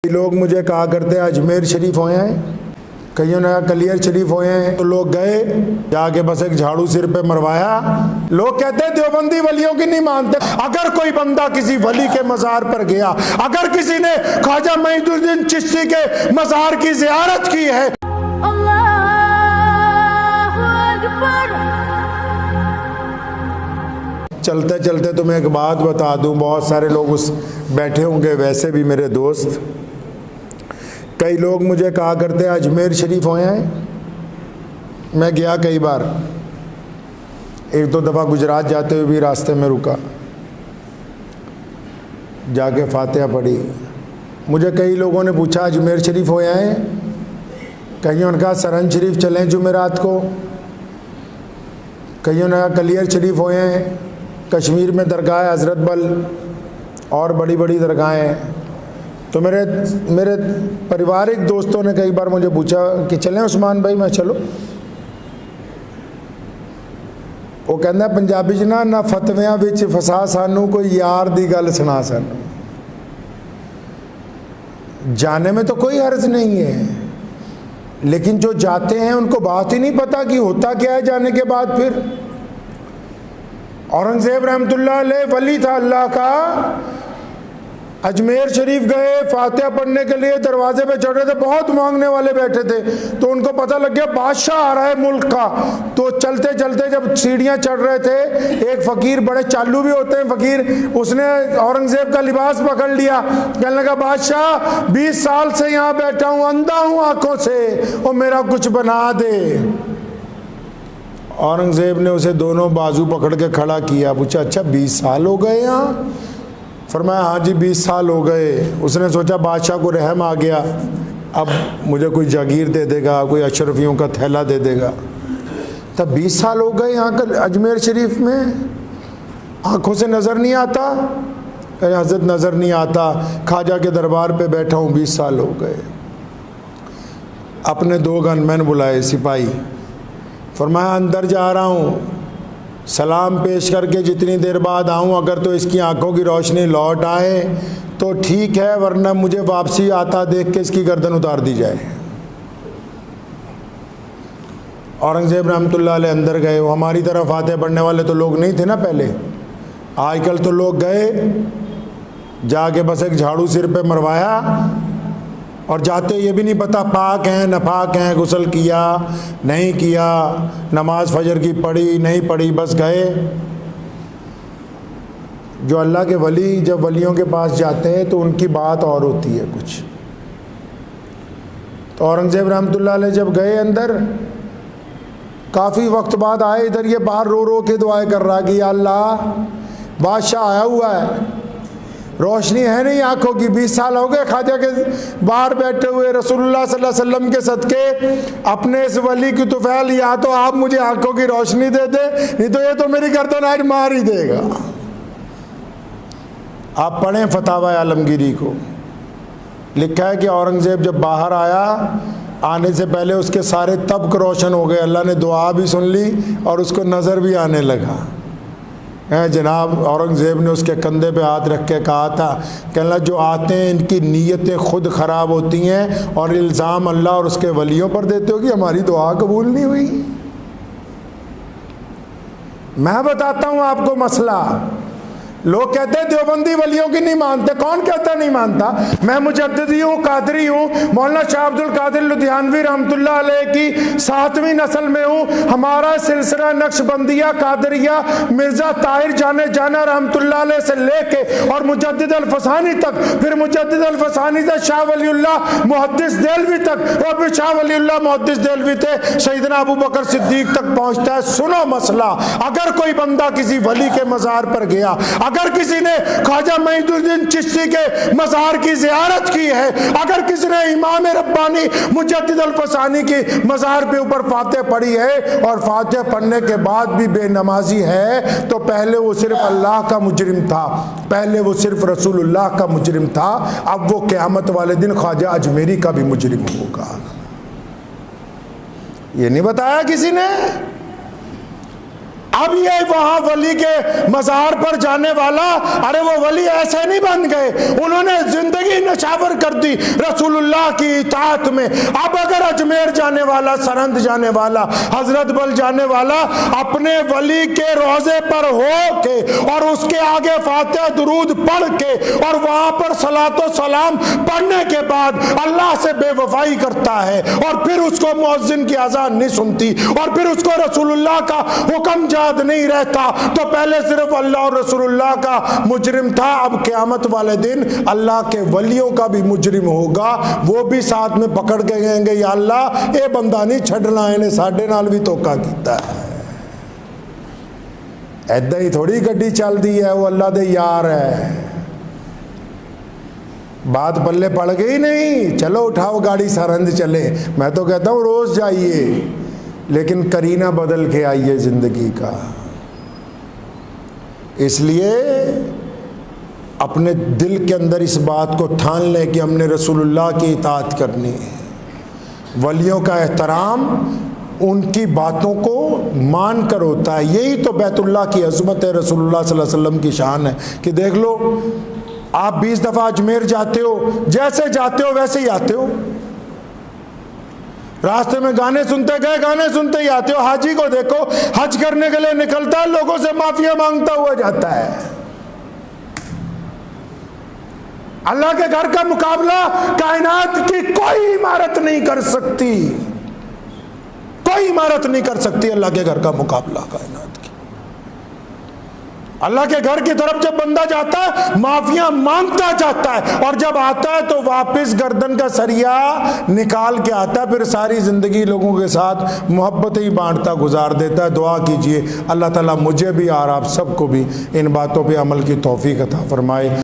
लोग मुझे कहा करते हैं अजमेर शरीफ होए हैं, कईयों ने कलियर शरीफ होए हैं। तो लोग गए, जाके बस एक झाड़ू सिर पे मरवाया। लोग कहते हैं देवबंदी वलियों की नहीं मानते। अगर कोई बंदा किसी वली के मज़ार पर गया, अगर किसी ने ख्वाजा मोइनुद्दीन चिश्ती के मज़ार की ज़ियारत की है, चलते चलते तुम्हें एक बात बता दूं, बहुत सारे लोग उस बैठे होंगे, वैसे भी मेरे दोस्त, कई लोग मुझे कहा करते हैं अजमेर शरीफ होए हैं। मैं गया कई बार, एक दो दफ़ा गुजरात जाते हुए भी रास्ते में रुका, जाके फातिहा पढ़ी। मुझे कई लोगों ने पूछा अजमेर शरीफ होए हैं, कईयों ने कहा सरन शरीफ चलें जुमेरात को, कईयों ने कहा कलियर शरीफ होए हैं। कश्मीर में दरगाह है हज़रत बल और बड़ी बड़ी दरगाहें हैं। तो मेरे पारिवारिक दोस्तों ने कई बार मुझे पूछा कि चलें उस्मान भाई, मैं चलो। वो कहना पंजाबी च ना फतवियां विच फसा सानू कोई यार दी गल सुना सानू। जाने में तो कोई हर्ज नहीं है, लेकिन जो जाते हैं उनको बात ही नहीं पता कि होता क्या है जाने के बाद। फिर औरंगजेब रहमतुल्लाह अलैह वली था अल्लाह का, अजमेर शरीफ गए, फातिहा पढ़ने के लिए दरवाजे पे चढ़ रहे थे, बहुत मांगने वाले बैठे थे। तो उनको पता लग गया बादशाह आ रहा है मुल्क का। तो चलते चलते जब सीढ़ियां चढ़ रहे थे, एक फ़कीर, बड़े चालू भी होते हैं फ़कीर, उसने औरंगजेब का लिबास पकड़ लिया। कहने लगा बादशाह 20 साल से यहाँ बैठा हूँ, अंधा हूँ आंखों से, और मेरा कुछ बना दे। औरंगजेब ने उसे दोनों बाजू पकड़ के खड़ा किया, पूछा अच्छा 20 साल हो गए यहाँ? फरमाया हाँ जी 20 साल हो गए। उसने सोचा बादशाह को रहम आ गया, अब मुझे कोई जागीर दे देगा, कोई अशरफियों का थैला दे देगा। तब 20 साल हो गए यहाँ का अजमेर शरीफ में, आंखों से नज़र नहीं आता? कहीं हजरत नज़र नहीं आता, ख्वाजा के दरबार पे बैठा हूँ 20 साल हो गए। अपने 2 गनमैन बुलाए सिपाही, फरमाया अंदर जा रहा हूँ, सलाम पेश करके जितनी देर बाद आऊँ, अगर तो इसकी आंखों की रोशनी लौट आए तो ठीक है, वरना मुझे वापसी आता देख के इसकी गर्दन उतार दी जाए। औरंगजेब रहमतुल्लाह अलैह अंदर गए। वो हमारी तरफ फातिहा पढ़ने वाले तो लोग नहीं थे ना पहले, आजकल तो लोग गए, जाके बस एक झाड़ू सिर पे मरवाया, और जाते ये भी नहीं पता पाक हैं नापाक हैं, गुस्ल किया नहीं किया, नमाज फजर की पढ़ी नहीं पढ़ी, बस गए। जो अल्लाह के वली जब वलियों के पास जाते हैं तो उनकी बात और होती है कुछ। तो औरंगजेब रहमतुल्लाह अलैह जब गए अंदर, काफ़ी वक्त बाद आए इधर, ये बाहर रो रो के दुआएं कर रहा कि या अल्लाह बादशाह आया हुआ है, रोशनी है नहीं आंखों की, 20 साल हो गए ख्वाजा के बाहर बैठे हुए, रसूलुल्लाह सल्लल्लाहु अलैहि वसल्लम के सदके अपने इस वली की तुफैल, या तो आप मुझे आंखों की रोशनी दे दे, नहीं तो ये तो मेरी गर्दन आज मार ही देगा। आप पढ़ें फतावा आलमगीरी को, लिखा है कि औरंगजेब जब बाहर आया, आने से पहले उसके सारे तबक रोशन हो गए, अल्लाह ने दुआ भी सुन ली और उसको नज़र भी आने लगा। जनाब औरंगज़ेब ने उसके कंधे पे हाथ रख के कहा था, कहना जो आते हैं इनकी नीयतें खुद ख़राब होती हैं, और इल्ज़ाम अल्लाह और उसके वलियों पर देते हो कि हमारी दुआ कबूल नहीं हुई। मैं बताता हूँ आपको मसला। लोग कहते हैं देवबंदी वलियों की नहीं मानते। कौन कहता नहीं मानता? मैं मुजद्दिदी हूँ, कादरी हूँ, मौलाना शाह अब्दुल कादिर लुधियानवी रहमतुल्लाह अलैह की 7वीं नस्ल में हूँ। हमारा सिलसिला नक्शबंदिया कादरिया मिर्ज़ा ताहिर जाना रहमतुल्लाह अलैह से लेके और मुजद्दिद अल-फसानी तक, फिर मुजद्दिद अल-फसानी से शाह वलीउल्लाह मुहद्दिस देलवी तक, और फिर शाह वलीउल्लाह मुहद्दिस देलवी थे सैयदना अबू बकर सिद्दीक तक पहुँचता है। सुनो मसला, अगर कोई बंदा किसी वली के मज़ार पर गया, अगर किसी ने ख्वाजा मोइनुद्दीन चिश्ती के मज़ार की ज़ियारत की है, अगर किसी ने इमाम रब्बानी मुजद्दिद अल-फसानी की मज़ार पे ऊपर फातिहा पढ़ी है, और फातिहा पढ़ने के बाद भी बेनमाजी है, तो पहले वो सिर्फ अल्लाह का मुजरिम था, पहले वो सिर्फ रसूलुल्लाह का मुजरिम था, अब वो क़यामत वाले दिन ख्वाजा अजमेरी का भी मुजरिम होगा। ये नहीं बताया किसी ने। अब ये वहां वली के मज़ार पर जाने वाला, अरे वो वली ऐसे नहीं बन गए, उन्होंने जिंदगी नशावर कर दी रसूलुल्लाह की इताअत में। अब अगर अजमेर जाने वाला, सरंद जाने वाला, हजरत बल जाने वाला अपने वली के रोजे पर हो के और उसके आगे फातिहा दुरूद पढ़ के और वहां पर सलातो सलाम पढ़ने के बाद अल्लाह से बेवफाई करता है और फिर उसको मुअज्जिन की अज़ान नहीं सुनती और फिर उसको रसूलुल्लाह का हुक्म याद नहीं रहता, तो पहले सिर्फ अल्लाह और रसूलुल्लाह का मुजरिम था, अब क़यामत वाले दिन अल्लाह के वलियों का भी मुजरिम होगा। वो भी साथ में पकड़ के कहेंगे या अल्लाह ये बंदा नहीं छड़ना, इन्हें साढ़े नाल भी धोखा किया है। ऐदा ही थोड़ी गड्डी चलती है, वो अल्लाह दे यार है। बात पल्ले पड़ गई नहीं, चलो उठाओ गाड़ी सरहंद चले। मैं तो कहता हूँ रोज जाइए, लेकिन करीना बदल के आइए जिंदगी का। इसलिए अपने दिल के अंदर इस बात को ठान लें कि हमने रसूलुल्लाह की इताअत करनी है, वलियों का एहतराम उनकी बातों को मान कर होता है। यही तो बैतुल्लाह की अज़मत है, रसूलुल्लाह सल्लल्लाहु अलैहि वसल्लम की शान है कि देख लो आप 20 दफ़ा अजमेर जाते हो, जैसे जाते हो वैसे ही आते हो। रास्ते में गाने सुनते गए, गाने सुनते ही आते हो। हाजी को देखो, हज करने के लिए निकलता है, लोगों से माफिया मांगता हुआ जाता है। अल्लाह के घर का मुकाबला कायनात की कोई इमारत नहीं कर सकती, कोई इमारत नहीं कर सकती अल्लाह के घर का मुकाबला कायनात की। अल्लाह के घर की तरफ जब बंदा जाता है माफिया मांगता जाता है, और जब आता है तो वापस गर्दन का सरिया निकाल के आता है, फिर सारी जिंदगी लोगों के साथ मोहब्बत ही बांटता गुजार देता है। दुआ कीजिए अल्लाह ताला मुझे भी और आप सबको भी इन बातों पे अमल की तौफीक अता फरमाए।